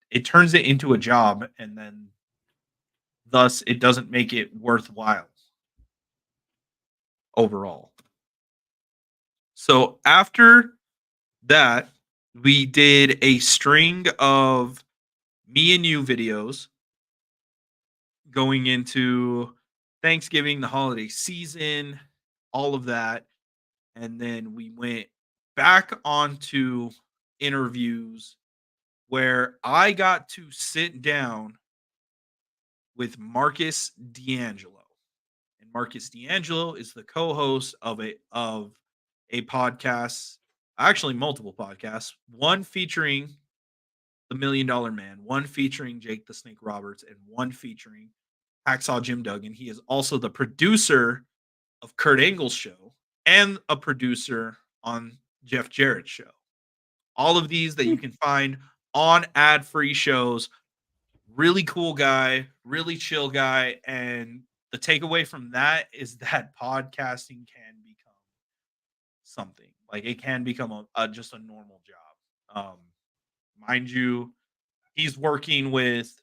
It turns it into a job and then thus it doesn't make it worthwhile overall. So after that, we did a string of me and you videos going into Thanksgiving, the holiday season, all of that. And then we went back onto interviews where I got to sit down with Marcus D'Angelo. And Marcus D'Angelo is the co-host of a podcast, actually multiple podcasts, one featuring the Million Dollar Man, one featuring Jake the Snake Roberts, and one featuring Hacksaw Jim Duggan. He is also the producer of Kurt Angle's show and a producer on Jeff Jarrett's show. All of these that you can find on ad-free shows. Really cool guy, really chill guy, and the takeaway from that is that podcasting can become something. Like it can become just a normal job. Mind you, he's working with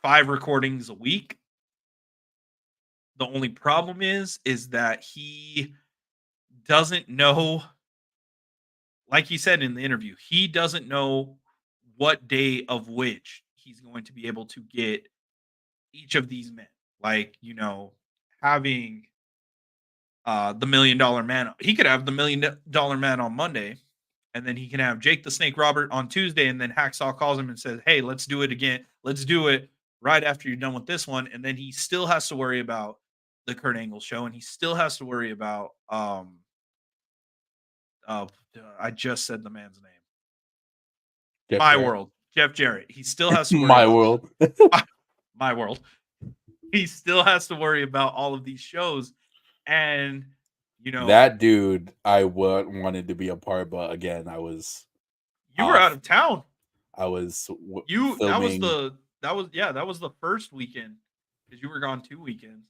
5 recordings a week. The only problem is that he doesn't know, like he said in the interview, he doesn't know what day of which he's going to be able to get each of these men. Like, having the Million Dollar Man. He could have the $1 million Man on Monday, and then he can have Jake the Snake Robert on Tuesday, and then Hacksaw calls him and says, "Hey, let's do it again. Let's do it right after you're done with this one." And then he still has to worry about the Kurt Angle show, and he still has to worry about I just said the man's name. Jeff My Jarrett. World, Jeff Jarrett. He still has to worry My about world. My World. He still has to worry about all of these shows, and That dude I wanted to be a part, but again, I was you were out of town. I was That filming. that was the first weekend because you were gone 2 weekends.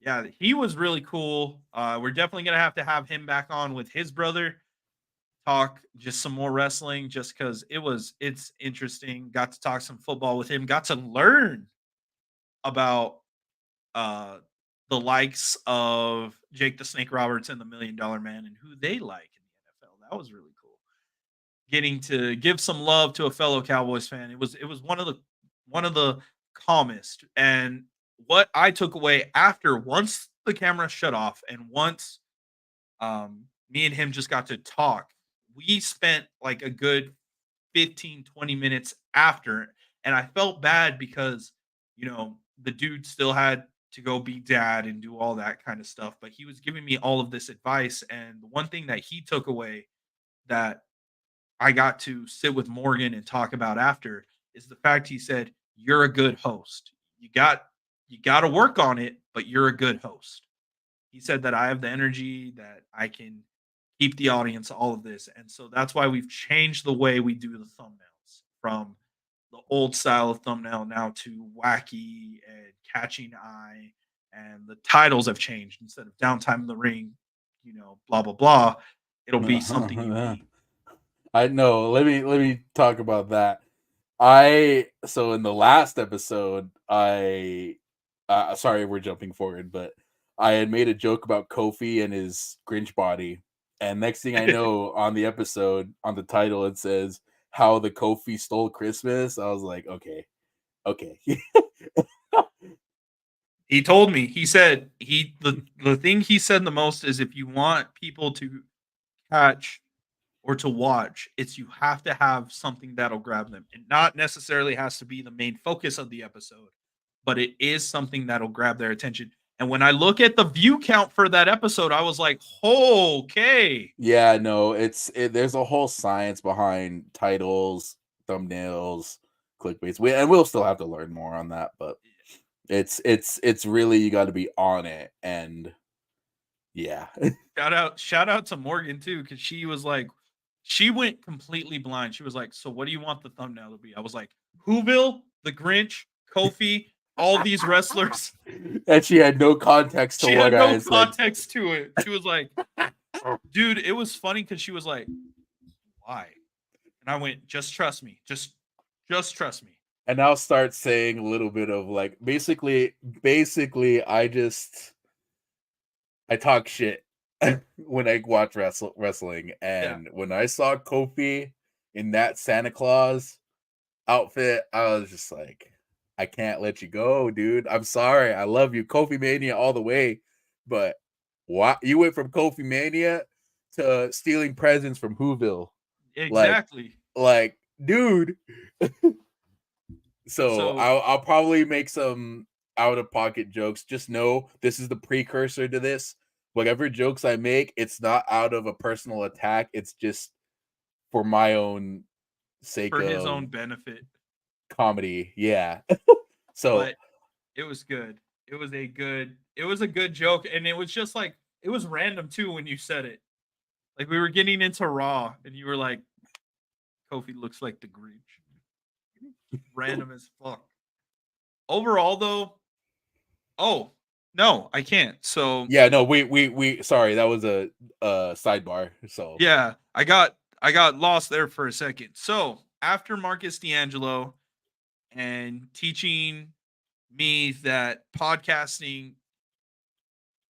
Yeah, he was really cool. We're definitely gonna have him back on with his brother. Talk just some more wrestling, just because it's interesting. Got to talk some football with him. Got to learn about the likes of Jake the Snake Roberts and the $1 Million Man and who they like in the NFL. That was really cool. Getting to give some love to a fellow Cowboys fan. It was one of the calmest. And what I took away after once the camera shut off and once me and him just got to talk, we spent like a good 15-20 minutes after, and I felt bad because the dude still had to go be dad and do all that kind of stuff. But he was giving me all of this advice. And the one thing that he took away that I got to sit with Morgan and talk about after is the fact he said, "You're a good host. You got to work on it, but you're a good host." He said that I have the energy that I can keep the audience all of this. And so that's why we've changed the way we do the thumbnails from the old style of thumbnail now to wacky and catching eye. And the titles have changed instead of downtime in the ring, blah blah blah. It'll be something unique. I know. Let me talk about that. So in the last episode, sorry we're jumping forward, but I had made a joke about Kofi and his Grinch body, and next thing I know, on the episode, on the title, it says how the Kofi stole Christmas. I was like, okay. He told me, he said the thing he said the most is if you want people to catch or to watch, it's you have to have something that'll grab them. It not necessarily has to be the main focus of the episode, but it is something that'll grab their attention. And when I look at the view count for that episode, I was like, okay. Yeah, no, there's a whole science behind titles, thumbnails, clickbaits. We'll still have to learn more on that, but it's really, you got to be on it. And yeah. Shout out to Morgan too, because she was like, she went completely blind. She was like, "So what do you want the thumbnail to be?" I was like, "Whoville, the Grinch, Kofi, all these wrestlers." And she had no context to what I said. She had no context to it. She was like, dude, it was funny because she was like, "Why?" And I went, "Just trust me. Just trust me." And I'll start saying a little bit of like, basically, I talk shit when I watch wrestling. And when I saw Kofi in that Santa Claus outfit, I was just like, I can't let you go, dude. I'm sorry. I love you. Kofi Mania all the way. But what, you went from Kofi Mania to stealing presents from Whoville. Exactly. Like dude. So I'll probably make some out-of-pocket jokes. Just know this is the precursor to this. Whatever jokes I make, it's not out of a personal attack. It's just for my own sake, for his own benefit. Comedy, yeah. So but it was good. It was a good joke, and it was just like, it was random too when you said it. Like we were getting into Raw, and you were like, "Kofi looks like the Grinch." Random as fuck. Overall, though, no, I can't. So yeah, no, we sorry, that was a sidebar. So yeah, I got lost there for a second. So after Marcus D'Angelo and teaching me that podcasting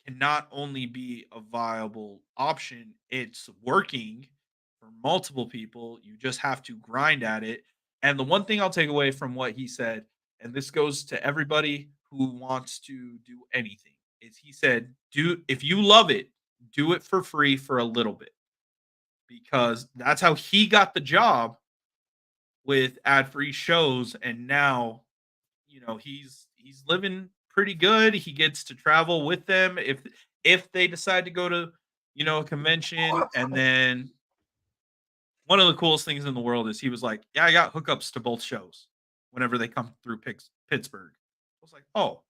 can not only be a viable option, it's working for multiple people. You just have to grind at it. And the one thing I'll take away from what he said, and this goes to everybody who wants to do anything, is he said, if you love it, do it for free for a little bit. Because that's how he got the job with ad-free shows. And now, he's living pretty good. He gets to travel with them if they decide to go to, a convention. And then one of the coolest things in the world is he was like, "Yeah, I got hookups to both shows whenever they come through Pittsburgh." I was like, "Oh,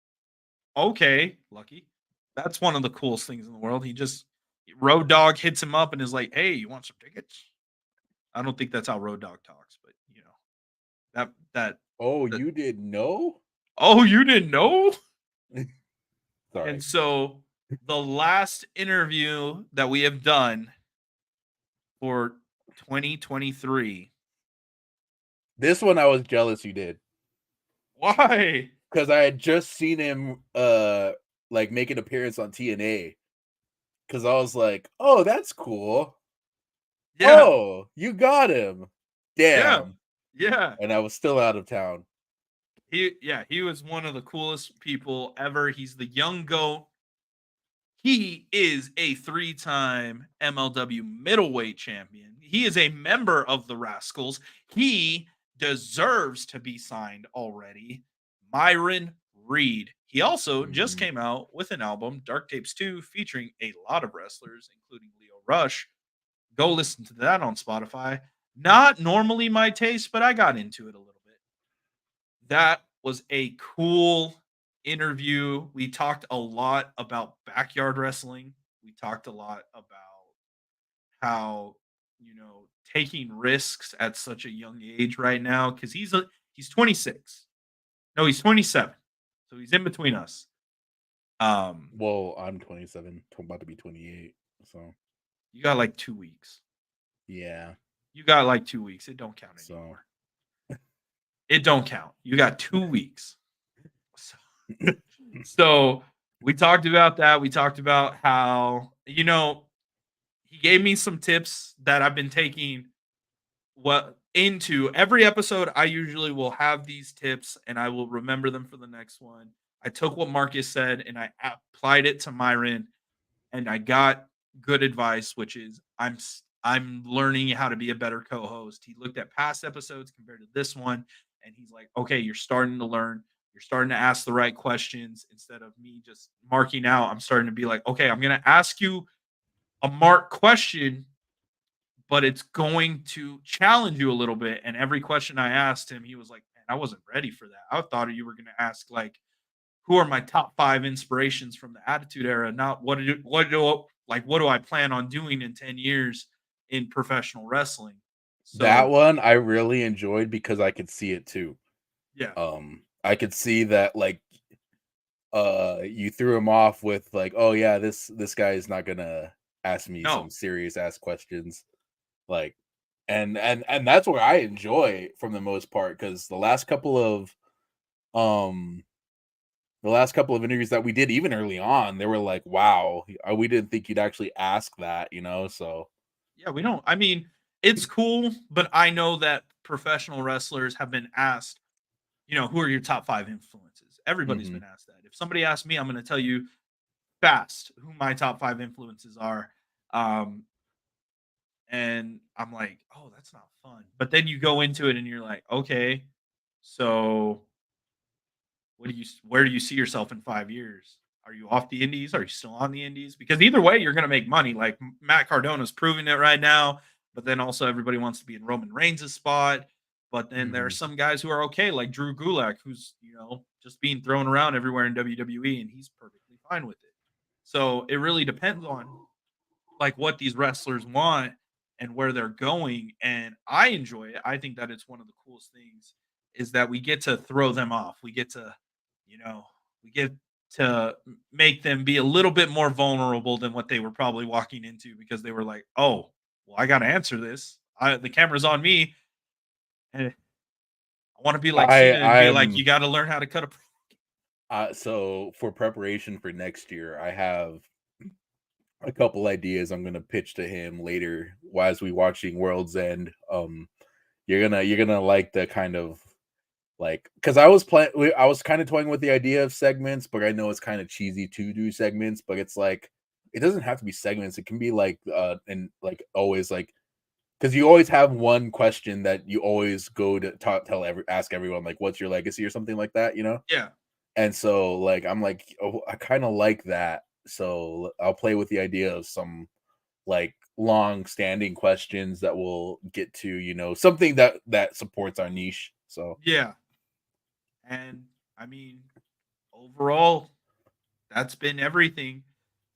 okay, lucky." That's one of the coolest things in the world. Road Dogg hits him up and is like, "Hey, you want some tickets?" I don't think that's how Road Dogg talks, but that. Oh, you didn't know? Oh, you didn't know? Sorry. And so the last interview that we have done for 2023. This one I was jealous you did. Why? Because I had just seen him like make an appearance on TNA. Because I was like, oh, that's cool. Yeah. Oh, you got him. Damn. Yeah. And I was still out of town. He was one of the coolest people ever. He's the young GOAT. He is a 3-time MLW middleweight champion. He is a member of the Rascals. He deserves to be signed already. Myron Reed. He also just Mhm. came out with an album, Dark Tapes 2, featuring a lot of wrestlers, including Leo Rush. Go listen to that on Spotify. Not normally my taste, but I got into it a little bit. That was a cool interview. We talked a lot about backyard wrestling. We talked a lot about how, taking risks at such a young age right now cuz he's 26. No, he's 27. So he's in between us. Um Well, I'm 27, about to be 28. So you got like 2 weeks. yeah. You got like 2 weeks. It don't count So anymore. It don't count. You got 2 weeks. So, so we talked about that. We talked about how, he gave me some tips that I've been taking into every episode. I usually will have these tips and I will remember them for the next one. I took what Marcus said and I applied it to Myron and I got good advice, which is I'm learning how to be a better co-host. He looked at past episodes compared to this one, and he's like, "Okay, you're starting to learn. You're starting to ask the right questions instead of me just marking out. I'm starting to be like, okay, I'm going to ask you a mark question, but it's going to challenge you a little bit." And every question I asked him, he was like, "Man, I wasn't ready for that. I thought you were going to ask like, who are my top 5 inspirations from the Attitude Era, not what do I plan on doing in 10 years in professional wrestling." that So, one I really enjoyed because I could see it too. yeah. I could see that like you threw him off with like, oh yeah, this guy is not gonna ask me some No. serious ass questions. Like and that's where I enjoy from the most part because um the last couple of interviews that we did even early on, they were like, wow, we didn't think you'd actually ask that, you know. So Yeah, we don't. I mean, it's cool, but I know that professional wrestlers have been asked, who are your top 5 influences? Everybody's mhm. been asked that. If somebody asks me, I'm going to tell you fast who my top 5 influences are. Um, and I'm like, oh, that's not fun. But then you go into it and you're like, okay, so where do you see yourself in 5 years? Are you off the indies? Are you still on the indies? Because either way, you're going to make money. Like Matt Cardona's proving it right now. But then also everybody wants to be in Roman Reigns' spot. But then there are Mhm. some guys who are okay, like Drew Gulak, who's just being thrown around everywhere in WWE, and he's perfectly fine with it. So it really depends on like what these wrestlers want and where they're going. And I enjoy it. I think that it's one of the coolest things is that we get to throw them off. We get to, you know, we get to make them be a little bit more vulnerable than what they were probably walking into because they were like, oh, well, I got to answer this. The camera's on me. And I want to be like Cena and be like, I'm you got to learn how to cut a. so for preparation for next year, I have a couple ideas I'm gonna pitch to him later as we watching World's End. You're gonna like the kind of like because I was kind of toying with the idea of segments, but I know it's kind of cheesy to do segments, but it's like it doesn't have to be segments. It can be like and like always like because you always have one question that you always go to ask everyone like what's your legacy or something like that, you know? Yeah. And so, like, I'm like, oh, I kind of like that. So I'll play with the idea of some like long standing questions that will get to, something that supports our niche. So Yeah. And I mean, overall, that's been everything.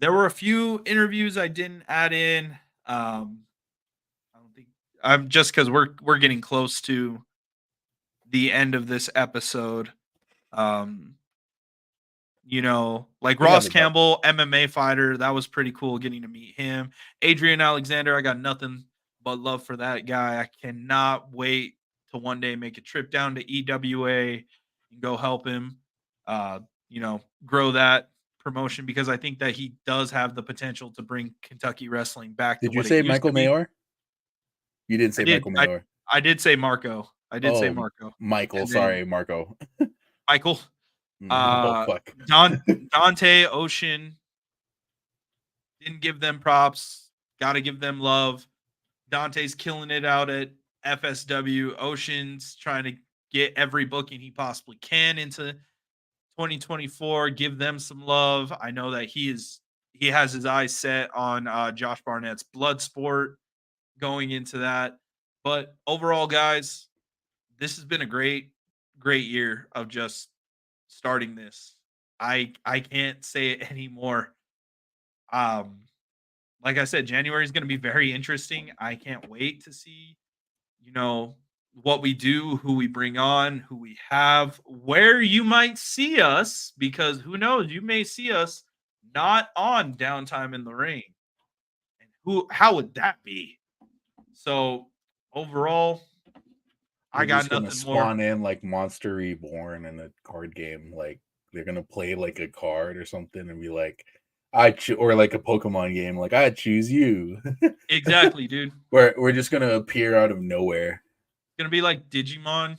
There were a few interviews I didn't add in. I don't think I'm just because we're getting close to the end of this episode. Um, like we have Ross about Campbell, MMA fighter, that was pretty cool getting to meet him. Adrian Alexander, I got nothing but love for that guy. I cannot wait to one day make a trip down to EWA and go help him grow that promotion because I think that he does have the potential to bring Kentucky wrestling back to Did you what it say used to Michael be. Mayor? You didn't I say did. Michael I Mayor. I did say Marco. I did say Oh, Marco. Michael. And then Sorry, Marco. Michael, Oh fuck. Dante Ocean, didn't give them props. Got to give them love. Dante's killing it out at FSW. Ocean's trying to get every booking he possibly can into 2024. Give them some love. I know that he has his eyes set on Josh Barnett's Bloodsport going into that. But overall, guys, this has been a great year of just starting this. I can't say it anymore. Um, like I said, January is going to be very interesting. I can't wait to see, what we do, who we bring on, who we have, where you might see us, because who knows, you may see us not on Downtime in the Ring. And how would that be? So overall, I They're got just gonna nothing more. spawn in like Monster Reborn in a card game. Like they're gonna play like a card or something and be like, or like a Pokemon game, like I choose you. Exactly, dude. We're just gonna appear out of nowhere. It's gonna be like Digimon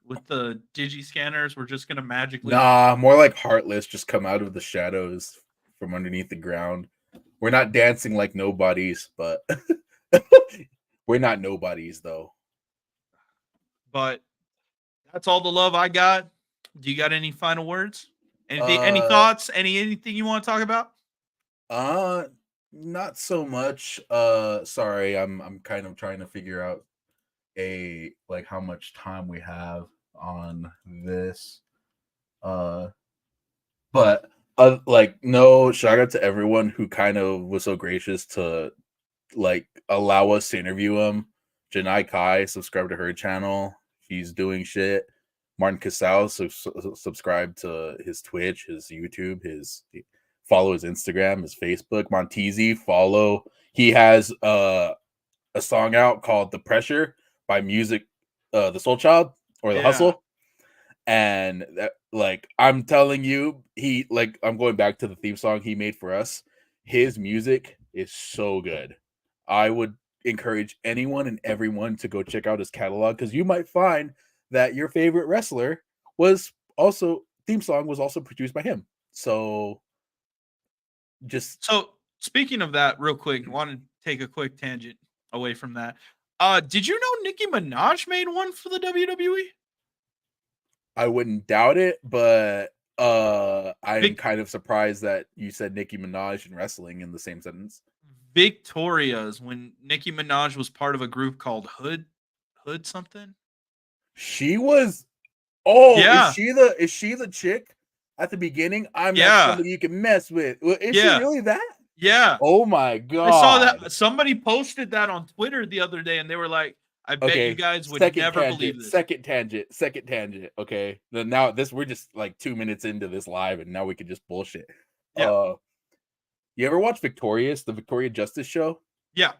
with the Digi scanners. We're just gonna magically. Nah, more like Heartless, just come out of the shadows from underneath the ground. We're not dancing like nobodies, but we're not nobodies though. But that's all the love I got. Do you got any final words? Anything? Any thoughts? Anything you want to talk about? Not so much. Sorry, I'm kind of trying to figure out how much time we have on this. But no, shout out to everyone who kind of was so gracious to allow us to interview him. Janai Kai, subscribe to her channel. She's doing shit. Martin Casal, subscribe to his Twitch, his YouTube, follow his Instagram, his Facebook. Montezi, follow. He has a song out called "The Pressure" by Music, the Soul Child or the Hustle. And that, I'm telling you, I'm going back to the theme song he made for us. His music is so good. I would encourage anyone and everyone to go check out his catalog, because you might find that your favorite wrestler theme song was also produced by him. So speaking of that, real quick, want to take a quick tangent away from that. Did you know Nicki Minaj made one for the WWE? I wouldn't doubt it, but I'm kind of surprised that you said Nicki Minaj and wrestling in the same sentence. Victoria's, when Nicki Minaj was part of a group called Hood something. She was. Oh, yeah. Is she the chick at the beginning? I'm not somebody you can mess with. Is she really that? Yeah. Oh my god! I saw that somebody posted that on Twitter the other day, and they were like, "I bet you guys would never believe this." Second tangent. Okay, then now we're just like 2 minutes into this live, and now we can just bullshit. Yeah. You ever watch Victorious, the Victoria Justice show? Yeah.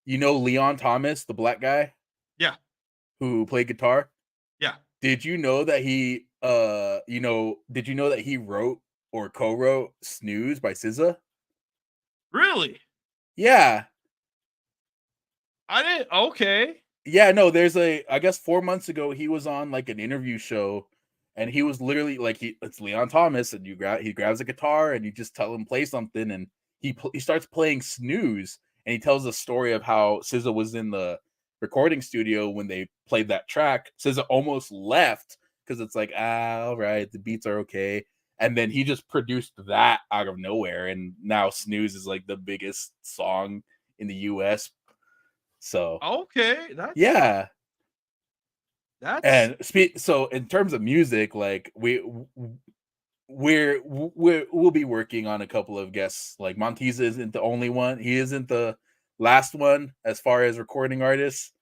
You know Leon Thomas, the black guy? Yeah. Who played guitar? Yeah. Did you know that he wrote or co-wrote Snooze by SZA? Really? Yeah. I didn't. Okay. Yeah, no, I guess 4 months ago he was on like an interview show, and he was literally it's Leon Thomas, and he grabs a guitar and you just tell him play something, and he starts playing Snooze, and he tells the story of how SZA was in the recording studio when they played that track. SZA almost left because it's like, all right, the beats are okay, and then he just produced that out of nowhere, and now Snooze is like the biggest song in the US. So okay, so in terms of music, we'll be working on a couple of guests. Like Montez isn't the only one; he isn't the last one as far as recording artists.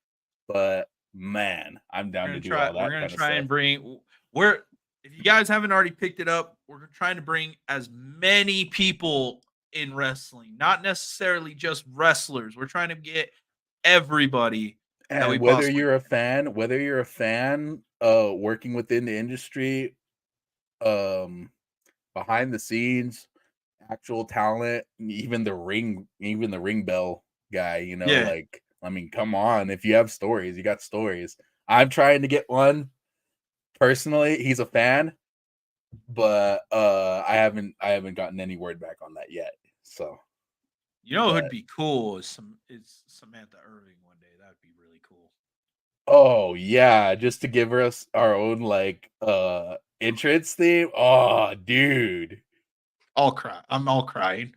But man, I'm down to do all that. We're gonna try and bring. If you guys haven't already picked it up, we're trying to bring as many people in wrestling, not necessarily just wrestlers. We're trying to get everybody. And whether you're a fan, working within the industry, behind the scenes, actual talent, even the ring bell guy, come on, if you have stories, you got stories. I'm trying to get one personally. He's a fan, but I haven't gotten any word back on that yet. So who'd be cool is Samantha Irving one day. That'd be really cool. Oh yeah, just to give us our own like entrance theme. Oh, dude. I'll cry. I'm all crying.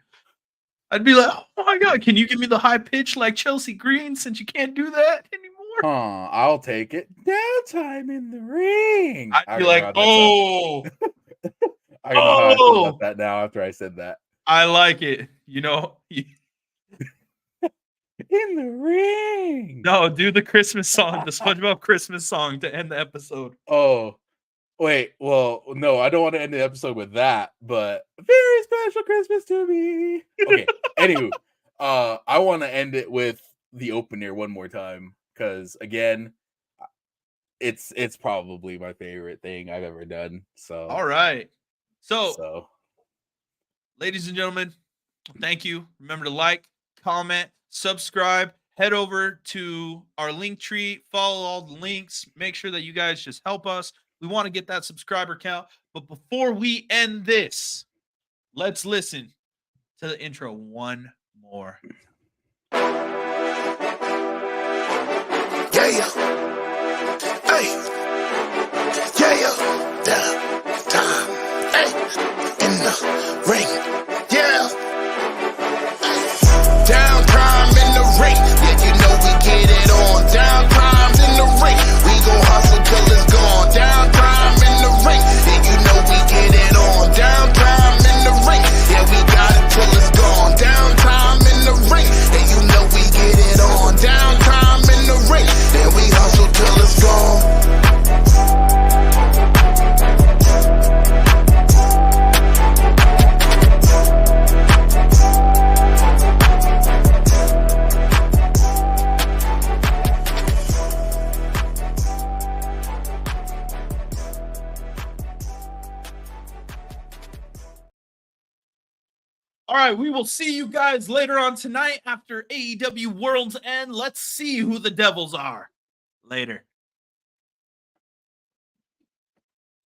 I'd be like, oh my god, can you give me the high pitch like Chelsea Green since you can't do that anymore? Huh, I'll take it. Downtime in the ring. I'd be like, oh, I don't know how I feel oh, about that now after I said that. I like it. You know, In the ring. no, do the Christmas song, the SpongeBob Christmas song to end the episode. Oh, wait. Well, no, I don't want to end the episode with that, but very special Christmas to me. Okay. Anywho, I want to end it with the opener one more time because again, it's probably my favorite thing I've ever done. So, All right. so Ladies and gentlemen, thank you. Remember to like, comment, subscribe, head over to our link tree, follow all the links, make sure that you guys just help us. We want to get that subscriber count. But before we end this, let's listen to the intro one more. Yeah, yeah. Hey. Yeah, yeah. Time. Hey. In the ring. Yeah. Downtime in the ring. Yeah, you know we get it on. Downtime in the ring. We gon' hustle till it's gone. Downtime in the ring. Yeah, you know we get it on. Downtime in the ring. Yeah, we got it till it's gone. Downtime in the ring. Yeah, you know we get it on. Downtime in the ring. Yeah, we hustle till it's gone. All right, we will see you guys later on tonight after AEW World's End. Let's see who the Devils are. Later.